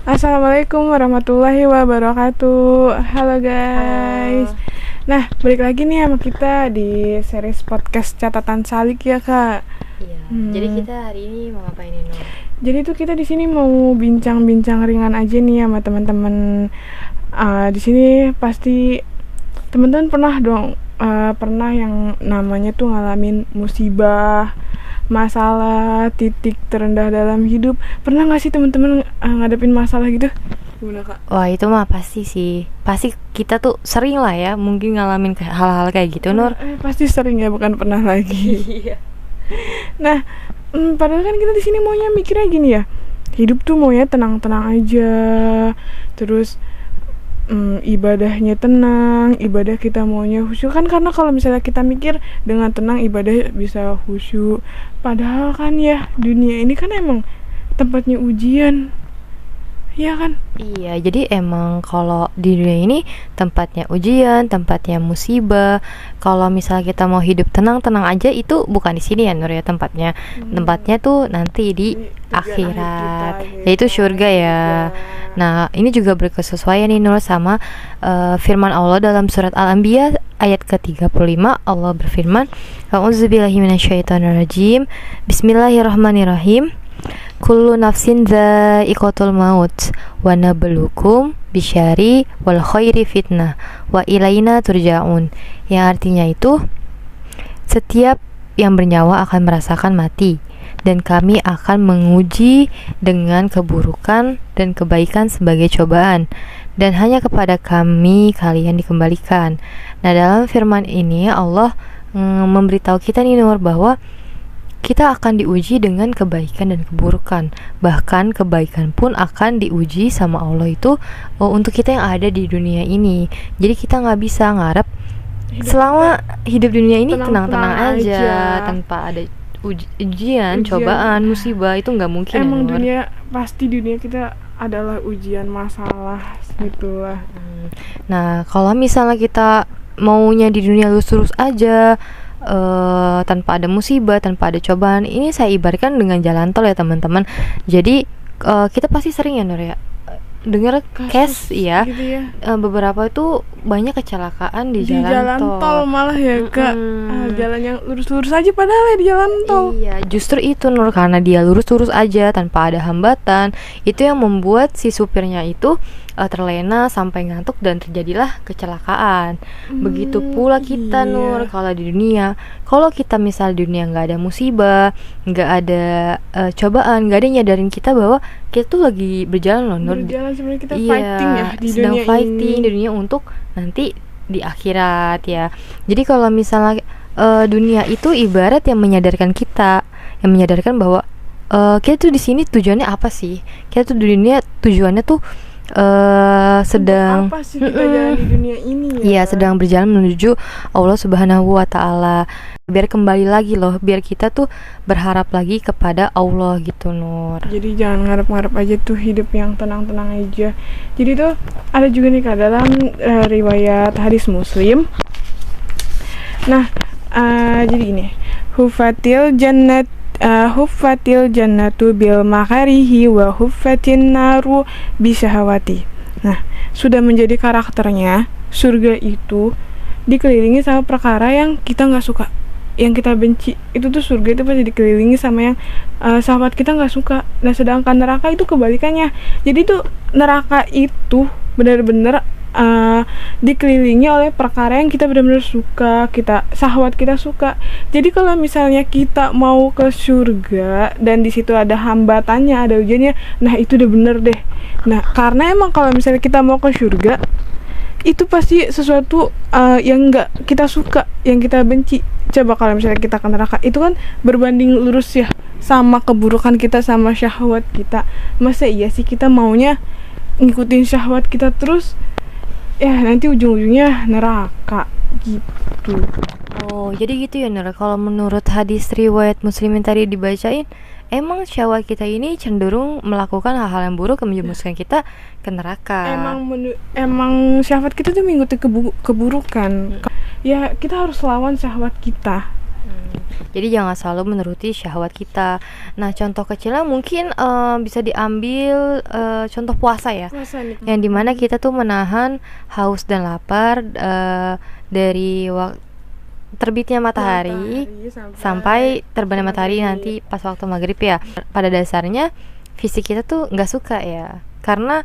Assalamualaikum warahmatullahi wabarakatuh. Halo guys. Halo. Nah, balik lagi nih sama kita di series podcast catatan Salik ya kak. Iya. Jadi kita hari ini mau ngapain nih, Nur? Jadi tuh kita di sini mau bincang-bincang ringan aja nih sama teman-teman. Di sini pasti teman-teman pernah dong, pernah yang namanya tuh ngalamin musibah, masalah, titik terendah dalam hidup. Pernah nggak sih teman-teman ngadepin masalah gitu? Gimana kak? Wah, itu mah pasti sih. Pasti kita tuh sering lah ya mungkin ngalamin hal-hal kayak gitu, Nur. Pasti sering ya, bukan pernah lagi. Iya. Nah, padahal kan kita di sini maunya mikirnya gini ya. Hidup tuh maunya tenang-tenang aja. Terus ibadahnya tenang, ibadah kita maunya khusyuk kan, karena kalau misalnya kita mikir dengan tenang ibadah bisa khusyuk. Padahal kan ya dunia ini kan emang tempatnya ujian. Iya kan? Iya, jadi emang kalau di dunia ini tempatnya ujian, tempatnya musibah. Kalau misalnya kita mau hidup tenang-tenang aja, itu bukan di sini ya, Nur ya tempatnya. Tempatnya tuh nanti di akhirat, yaitu surga ya. Nah, ini juga berkesesuaian nih, Nur, sama firman Allah dalam surat Al-Anbiya ayat ke-35. Allah berfirman, "A'udzubillahi minasyaitonirrajim. Bismillahirrahmanirrahim. Kullu nafsin dha'iqatul maut wa nabluukum bisyari wal khairi fitnah wa ilaina turja'un." Yang artinya itu, setiap yang bernyawa akan merasakan mati, dan kami akan menguji dengan keburukan dan kebaikan sebagai cobaan, dan hanya kepada kami kalian dikembalikan. Nah, dalam firman ini Allah memberitahu kita nih, Nur, bahwa kita akan diuji dengan kebaikan dan keburukan. Bahkan kebaikan pun akan diuji sama Allah itu untuk kita yang ada di dunia ini. Jadi kita gak bisa ngarep selama hidup dunia ini tenang-tenang aja tanpa ada ujian, cobaan, musibah. Itu gak mungkin. Emang dunia, pasti dunia kita adalah ujian, masalah gitu lah. Nah, kalau misalnya kita maunya di dunia lurus-lurus aja, tanpa ada musibah, tanpa ada cobaan, ini saya ibaratkan dengan jalan tol ya teman-teman. Jadi kita pasti sering ya, Nur ya, dengar case ya, gitu ya. Beberapa itu banyak kecelakaan di jalan tol malah ya kak. Jalan yang lurus-lurus aja padahal ya di jalan tol. Iya, justru itu, Nur, karena dia lurus-lurus aja tanpa ada hambatan, itu yang membuat si supirnya itu terlena sampai ngantuk dan terjadilah kecelakaan. Begitu pula kita, Nur, kalau di dunia. Kalau kita misal di dunia nggak ada musibah, nggak ada cobaan, nggak ada yang nyadarin kita bahwa kita tuh lagi berjalan loh, Nur. Berjalan sebenarnya kita fighting ya di sedang dunia fighting ini. di dunia untuk nanti di akhirat ya. Jadi kalau misalnya dunia itu ibarat yang menyadarkan kita, yang menyadarkan bahwa kita tuh di sini tujuannya apa sih? Kita tuh di dunia tujuannya tuh sedang apa sih kita jalan di dunia ini ya? Iya, sedang berjalan menuju Allah Subhanahu wa Ta'ala. Biar kembali lagi loh, biar kita tuh berharap lagi kepada Allah gitu, Nur. Jadi jangan ngarep-ngarep aja tuh hidup yang tenang-tenang aja. Jadi tuh ada juga nih kak dalam riwayat hadis Muslim. Nah, jadi gini, huffatil jannatu bil makarihi wa huffatin naru bisyahawati. Nah, sudah menjadi karakternya, surga itu dikelilingi sama perkara yang kita nggak suka, yang kita benci. Itu tuh surga itu pasti dikelilingi sama yang sahabat kita nggak suka. Nah, sedangkan neraka itu kebalikannya. Jadi tuh neraka itu benar-benar dikelilingi oleh perkara yang kita benar-benar suka, kita sahabat kita suka. Jadi kalau misalnya kita mau ke surga dan di situ ada hambatannya, ada ujiannya, nah itu udah bener deh. Nah, karena emang kalau misalnya kita mau ke surga, itu pasti sesuatu yang nggak kita suka, yang kita benci. Coba kalau misalnya kita ke neraka, itu kan berbanding lurus ya sama keburukan kita, sama syahwat kita. Masa iya sih kita maunya ngikutin syahwat kita terus? Ya nanti ujung-ujungnya neraka gitu. Oh, jadi gitu ya, Nur. Kalau menurut hadis riwayat Muslim yang tadi dibacain, emang syahwat kita ini cenderung melakukan hal-hal yang buruk yang menjerumuskan kita ke neraka. Emang syahwat kita tuh mengikuti keburukan. Ya kita harus lawan syahwat kita. Jadi jangan selalu menuruti syahwat kita. Nah, contoh kecilnya mungkin bisa diambil contoh puasa ya, Puasa nih. yang dimana kita tuh menahan haus dan lapar dari terbitnya matahari sampai terbenam matahari nanti pas waktu maghrib ya. Pada dasarnya fisik kita tuh nggak suka ya, karena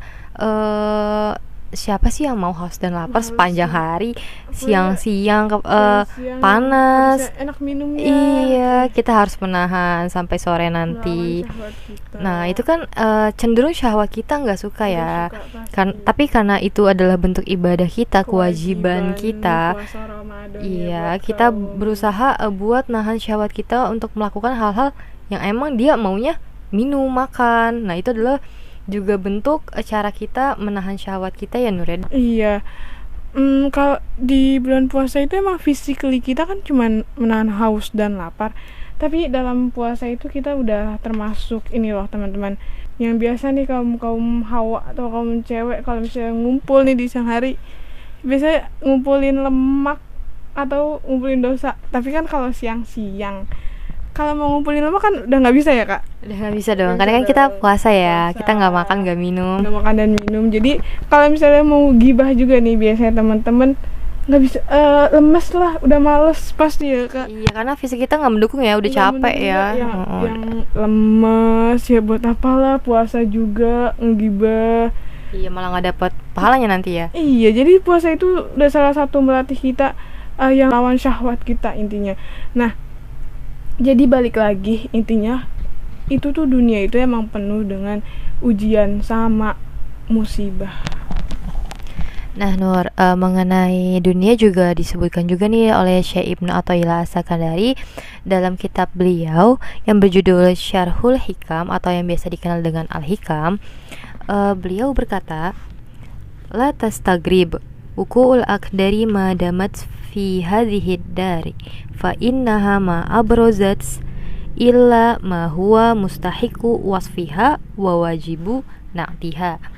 siapa sih yang mau haus dan lapar Males sepanjang sih. hari, Apalagi siang-siang siang panas. bisa enak minumnya. Iya, kita harus menahan sampai sore nanti. Melawan syahwat kita. Nah, itu kan cenderung syahwat kita nggak suka ya. Nggak suka pasti. Tapi karena itu adalah bentuk ibadah kita, kewajiban kita. puasa Ramadan Iya, buat kita kaum. berusaha buat nahan syahwat kita untuk melakukan hal-hal yang emang dia maunya minum, makan. Nah, itu adalah juga bentuk cara kita menahan syahwat kita ya, Nur. Iya. Kalau di bulan puasa itu emang physically kita kan cuman menahan haus dan lapar. Tapi dalam puasa itu kita udah termasuk ini loh teman-teman. Yang biasa nih kaum hawa atau kaum cewek kalau misalnya ngumpul nih di siang hari, biasanya ngumpulin lemak atau ngumpulin dosa. Tapi kan kalau siang-siang, kalau mau ngumpulin lemak kan udah nggak bisa ya kak. Udah nggak bisa dong, Nggak karena kan bisa kita dong. puasa ya, Puasa. kita nggak makan nggak minum. Nggak makan dan minum. Jadi kalau misalnya mau gibah juga nih biasanya teman-teman nggak bisa, lemes lah, udah males pasti ya kak. Iya, karena fisik kita nggak mendukung ya, udah Nggak capek mending ya. juga yang lemes ya, buat apalah puasa juga ngegibah. Iya, malah nggak dapet pahalanya nanti ya. Iya, jadi puasa itu udah salah satu melatih kita yang lawan syahwat kita intinya. Nah, jadi balik lagi intinya itu tuh dunia itu emang penuh dengan ujian sama musibah. Nah, Nur, mengenai dunia juga disebutkan juga nih oleh Syekh Ibnu Athaillah As-Sakandari dalam kitab beliau yang berjudul Syarhul Hikam atau yang biasa dikenal dengan Al-Hikam. Beliau berkata, La tastagrib wuku'ul aqdari ma damat fi hadhihi dari fa innaha ma abrozat illa ma huwa mustahiqu wasfiha wa wajibu na'tiha.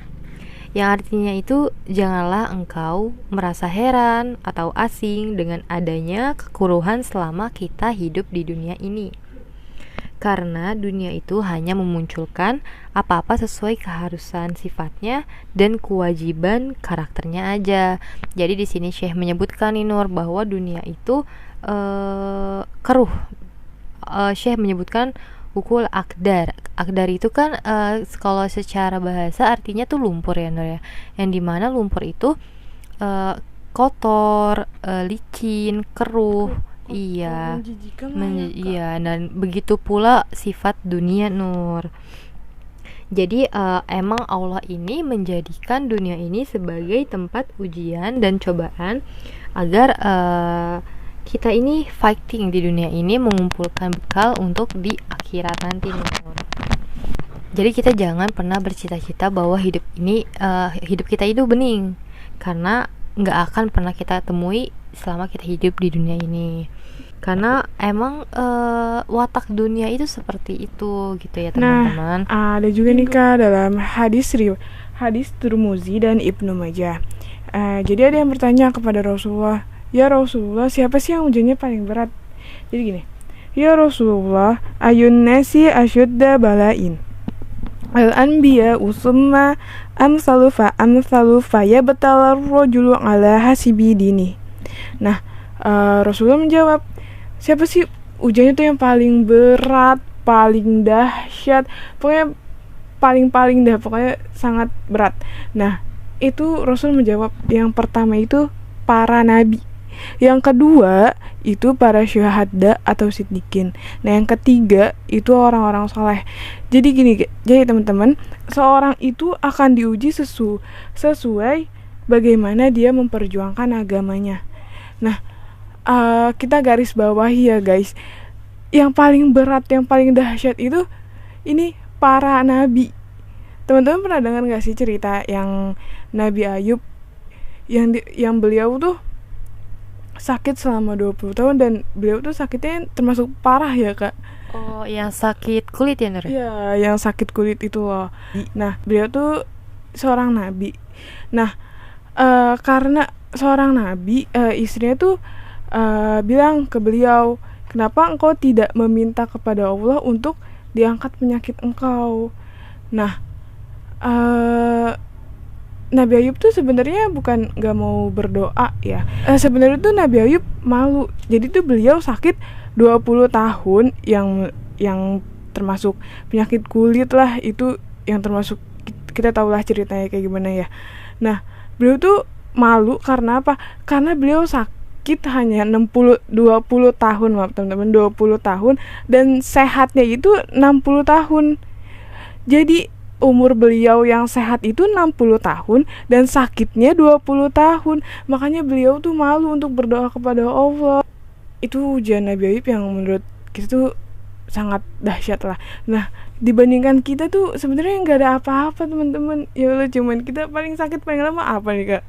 Yang artinya itu, janganlah engkau merasa heran atau asing dengan adanya kekuruhan selama kita hidup di dunia ini. Karena dunia itu hanya memunculkan apa-apa sesuai keharusan sifatnya dan kewajiban karakternya aja. Jadi di sini Syekh menyebutkan nih Nur bahwa dunia itu keruh. Syekh menyebutkan ukul akdar. Akdar itu kan kalau secara bahasa artinya tuh lumpur ya Nur ya. Yang dimana lumpur itu kotor, licin, keruh. Iya, Menjijikan lah ya, Kak. iya, dan begitu pula sifat dunia Nur. Jadi emang Allah ini menjadikan dunia ini sebagai tempat ujian dan cobaan agar kita ini fighting di dunia ini, mengumpulkan bekal untuk di akhirat nanti Nur. Jadi kita jangan pernah bercita-cita bahwa hidup kita itu bening, karena nggak akan pernah kita temui selama kita hidup di dunia ini. Karena emang watak dunia itu seperti itu gitu ya teman-teman. Nah, ada juga nih kak dalam hadis Tirmuzi dan Ibnu Majah. Jadi ada yang bertanya kepada Rasulullah, ya Rasulullah, siapa sih yang ujiannya paling berat? Jadi gini, ya Rasulullah, ayun nasi asyudda balain al-anbiya usumma amsalu fa yabtalar rajulu ala hasibi dini. Nah, Rasulullah menjawab, siapa sih ujiannya tuh yang paling berat, paling dahsyat, pokoknya paling dah, pokoknya sangat berat. Nah, itu Rasul menjawab, yang pertama itu para nabi, yang kedua itu para syuhada atau siddiqin, nah yang ketiga itu orang-orang soleh. Jadi gini, jadi teman-teman, seorang itu akan diuji sesuai bagaimana dia memperjuangkan agamanya. Nah, kita garis bawahi ya guys, yang paling berat, yang paling dahsyat itu ini para nabi. Teman-teman pernah dengar gak sih cerita yang Nabi Ayub yang beliau tuh sakit selama 20 tahun dan beliau tuh sakitnya termasuk parah ya kak. Oh, yang sakit kulit ya Nur? Iya, yang sakit kulit itu loh. Nah, beliau tuh seorang nabi. Nah, karena seorang nabi, istrinya tuh bilang ke beliau, kenapa engkau tidak meminta kepada Allah untuk diangkat penyakit engkau? Nah, Nabi Ayub tuh sebenarnya bukan gak mau berdoa ya. Sebenarnya tuh Nabi Ayub malu. Jadi tuh beliau sakit 20 tahun yang termasuk penyakit kulit lah, itu yang termasuk, kita tahulah ceritanya kayak gimana ya. Nah, beliau tuh malu karena apa? Karena beliau sakit hanya 20 tahun, maaf teman-teman, 20 tahun, dan sehatnya itu 60 tahun. Jadi umur beliau yang sehat itu 60 tahun dan sakitnya 20 tahun. Makanya beliau tuh malu untuk berdoa kepada Allah. Itu ujian Nabi Ayub yang menurut kita tuh sangat dahsyat lah. Nah, dibandingkan kita tuh sebenarnya nggak ada apa-apa teman-teman. Ya Allah, cuman kita paling sakit paling lama apa nih Kak?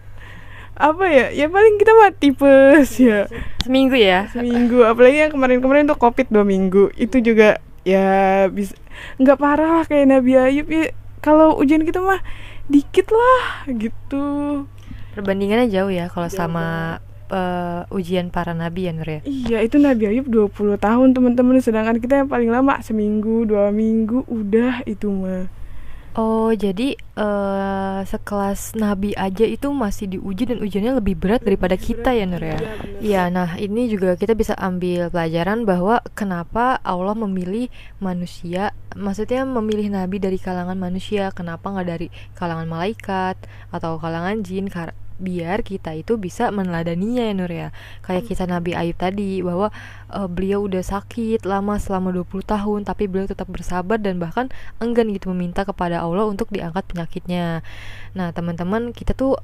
Apa ya? Ya paling kita mah tipes ya. Seminggu ya. Seminggu. Apalagi yang kemarin-kemarin tuh COVID 2 minggu. Itu juga ya bisa nggak parah lah kayak Nabi Ayub ya. Kalau ujian kita mah dikit lah gitu. Perbandingannya jauh ya kalau sama ujian para nabi ya Nur ya. Iya, itu Nabi Ayub 20 tahun teman-teman, sedangkan kita yang paling lama seminggu 2 minggu udah itu mah. Oh, jadi sekelas nabi aja itu masih diuji dan ujiannya lebih berat daripada kita ya Nur ya. Iya, nah ini juga kita bisa ambil pelajaran bahwa kenapa Allah memilih manusia, maksudnya memilih nabi dari kalangan manusia, kenapa nggak dari kalangan malaikat atau kalangan jin, biar kita itu bisa meneladaninya ya Nur ya. Kayak kisah Nabi Ayub tadi, bahwa beliau udah sakit lama selama 20 tahun tapi beliau tetap bersabar dan bahkan enggan gitu meminta kepada Allah untuk diangkat penyakitnya. Nah teman-teman, kita tuh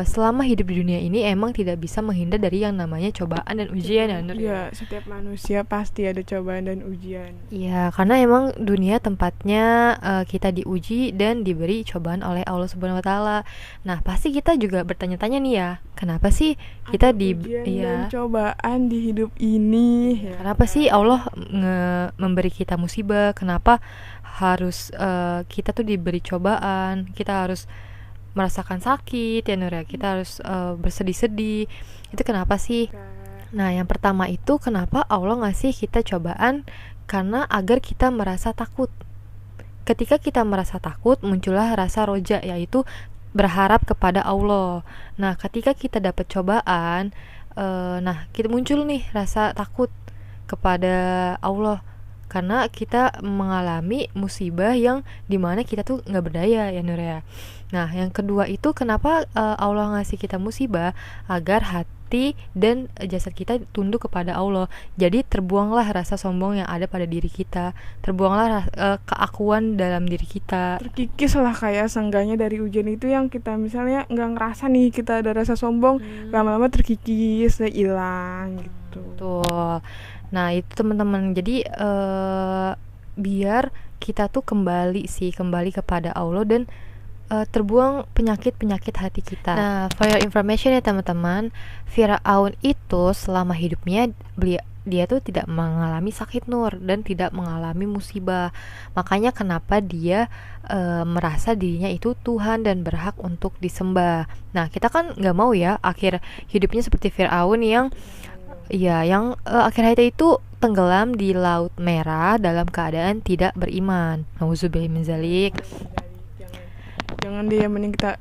selama hidup di dunia ini emang tidak bisa menghindar dari yang namanya cobaan dan ujian ya Nur. Iya, setiap manusia pasti ada cobaan dan ujian. Iya, karena emang dunia tempatnya kita diuji dan diberi cobaan oleh Allah Subhanahu wa taala. Nah, pasti kita juga bertanya-tanya nih ya, kenapa sih kita dan cobaan di hidup ini ya. Kenapa sih Allah memberi kita musibah? Kenapa harus kita tuh diberi cobaan? Kita harus merasakan sakit ya Nur ya. Kita harus bersedih-sedih. Itu kenapa sih? Nah, yang pertama itu kenapa Allah ngasih kita cobaan? Karena agar kita merasa takut. Ketika kita merasa takut, muncullah rasa roja, yaitu berharap kepada Allah. Nah, ketika kita dapat cobaan, kita muncul nih rasa takut kepada Allah, karena kita mengalami musibah yang dimana kita tuh nggak berdaya ya Nur ya. Nah, yang kedua itu kenapa Allah ngasih kita musibah? Agar hati dan jasad kita tunduk kepada Allah. Jadi terbuanglah rasa sombong yang ada pada diri kita, terbuanglah keakuan dalam diri kita. Terkikis lah kayak seenggaknya dari ujian itu, yang kita misalnya nggak ngerasa nih kita ada rasa sombong, lama-lama terkikis, hilang gitu. Betul. Nah itu teman-teman, jadi biar kita tuh kembali kepada Allah dan terbuang penyakit hati kita. Nah, for your information ya teman-teman, Firaun itu selama hidupnya dia tuh tidak mengalami sakit Nur dan tidak mengalami musibah. Makanya kenapa dia merasa dirinya itu Tuhan dan berhak untuk disembah. Nah, kita kan nggak mau ya akhir hidupnya seperti Firaun yang akhir hayatnya itu tenggelam di Laut Merah dalam keadaan tidak beriman. Nauzubillah min zalik. Jangan deh, yang mending kita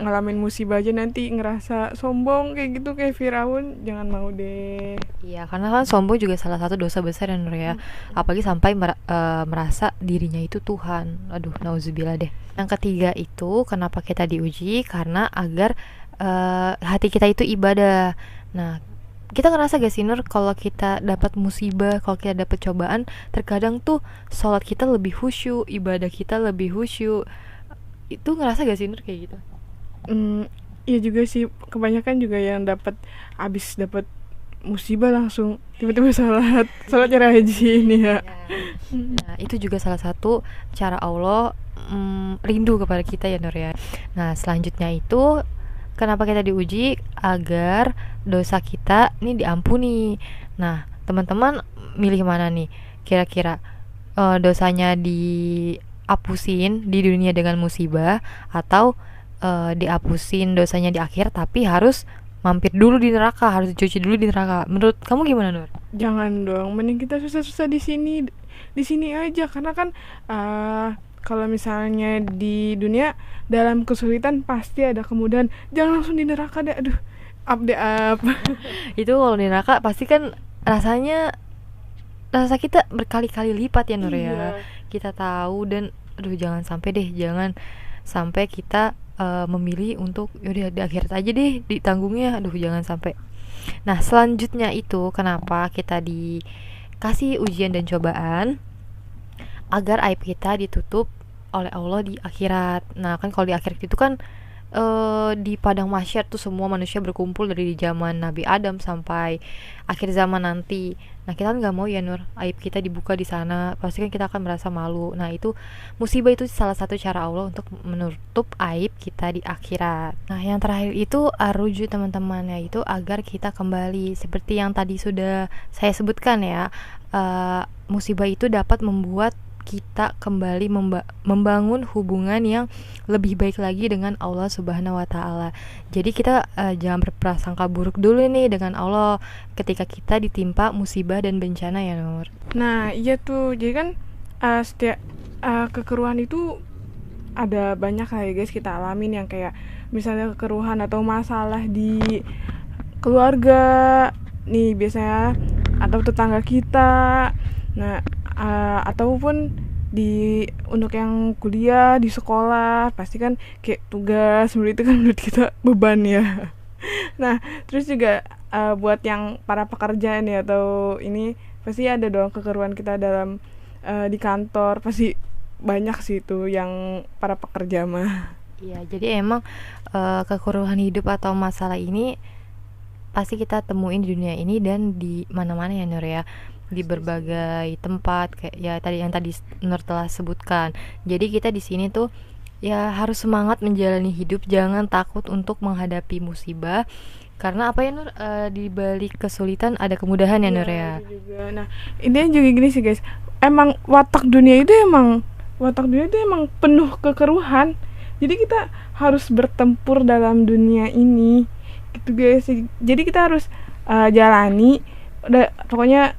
ngalamin musibah aja nanti ngerasa sombong kayak gitu kayak Firaun, jangan mau deh. Iya, karena kan sombong juga salah satu dosa besar ya Nur ya. Apalagi sampai merasa dirinya itu Tuhan. Aduh, nauzubillah deh. Yang ketiga itu kenapa kita diuji? Karena agar hati kita itu ibadah. Nah, kita ngerasa gak sih Nur, kalau kita dapat musibah, kalau kita dapat cobaan, terkadang tuh sholat kita lebih khusyuk, ibadah kita lebih khusyuk. Itu ngerasa gak sih Nur kayak gitu? Iya juga sih, kebanyakan juga yang abis dapat musibah langsung tiba-tiba sholatnya rajin ya. Nah itu juga salah satu cara Allah rindu kepada kita ya Nur ya. Nah selanjutnya itu kenapa kita diuji? Agar dosa kita ini diampuni. Nah teman-teman milih mana nih? Kira-kira dosanya dihapusin di dunia dengan musibah, atau dihapusin dosanya di akhir tapi harus mampir dulu di neraka, harus dicuci dulu di neraka. Menurut kamu gimana, Nur? Jangan dong, mending kita susah-susah di sini aja, karena kan kalau misalnya di dunia dalam kesulitan pasti ada kemudahan. Jangan langsung di neraka deh, aduh, up. Itu kalau di neraka pasti kan rasanya rasa kita berkali-kali lipat ya, Nur ya. Iya. Kita tahu, dan aduh, jangan sampai kita memilih untuk yaudah di akhirat aja deh ditanggungnya. Aduh, jangan sampai. Nah, selanjutnya itu kenapa kita dikasih ujian dan cobaan agar aib kita ditutup oleh Allah di akhirat. Nah, kan kalau di akhirat itu kan di padang mahsyar tuh semua manusia berkumpul dari zaman Nabi Adam sampai akhir zaman nanti. Nah, kita kan nggak mau ya, Nur, aib kita dibuka di sana. Pasti kan kita akan merasa malu. Nah, itu musibah itu salah satu cara Allah untuk menutup aib kita di akhirat. Nah, yang terakhir itu arruju, teman-teman, yaitu agar kita kembali seperti yang tadi sudah saya sebutkan ya. Musibah itu dapat membuat kita kembali membangun hubungan yang lebih baik lagi dengan Allah Subhanahu wa Ta'ala. Jadi kita jangan berprasangka buruk dulu nih dengan Allah ketika kita ditimpa musibah dan bencana ya, Nur. Nah, iya tuh. Jadi kan setiap kekeruhan itu ada banyak lah ya guys kita alamin, yang kayak misalnya kekeruhan atau masalah di keluarga nih biasanya, atau tetangga kita. Nah, ataupun untuk yang kuliah di sekolah pasti kan kayak tugas seperti itu kan menurut kita beban ya. Nah, terus juga buat yang para pekerjaan ya, atau ini pasti ada dong kekeruhan kita dalam di kantor, pasti banyak sih itu yang para pekerja mah. Iya, jadi emang kekeruhan hidup atau masalah ini pasti kita temuin di dunia ini dan di mana-mana ya, Nur ya, di berbagai tempat kayak ya tadi Nur telah sebutkan. Jadi kita di sini tuh ya harus semangat menjalani hidup, jangan takut untuk menghadapi musibah, karena apa ya, Nur, di balik kesulitan ada kemudahan ya, Nur ya. Juga. Nah, ini juga gini sih guys, emang watak dunia itu emang penuh kekeruhan. Jadi kita harus bertempur dalam dunia ini gitu guys. Jadi kita harus jalani pokoknya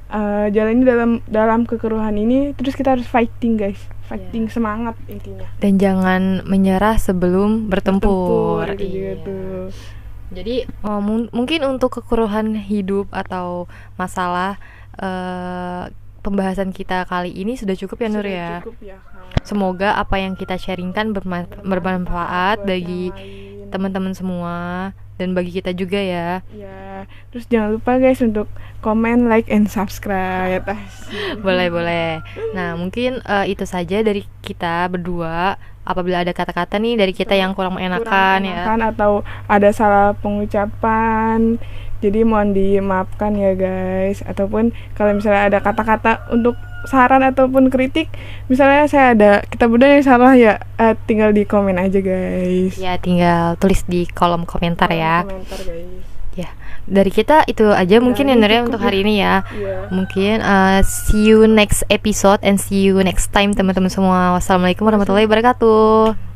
jalani dalam kekeruhan ini, terus kita harus fighting guys, semangat intinya, dan jangan menyerah sebelum bertempur. Gitu. Jadi mungkin untuk kekeruhan hidup atau masalah pembahasan kita kali ini sudah cukup ya, Nur ya. Cukup ya, semoga apa yang kita sharingkan bermanfaat bagi teman-teman semua dan bagi kita juga ya. Ya, terus jangan lupa guys untuk komen, like, and subscribe. Boleh. Nah, mungkin itu saja dari kita berdua. Apabila ada kata-kata nih dari kita yang kurang mengenakan ya, atau ada salah pengucapan, jadi mohon dimaafkan ya guys. Ataupun kalau misalnya ada kata-kata untuk saran ataupun kritik, misalnya kita berdua yang salah ya, tinggal di komen aja guys. Ya, tinggal tulis di kolom komentar ya. Komentar guys. Ya, dari kita itu aja mungkin ya, Nur ya, untuk hari ini ya. Mungkin see you next episode and see you next time teman-teman semua. Wassalamualaikum warahmatullahi wabarakatuh.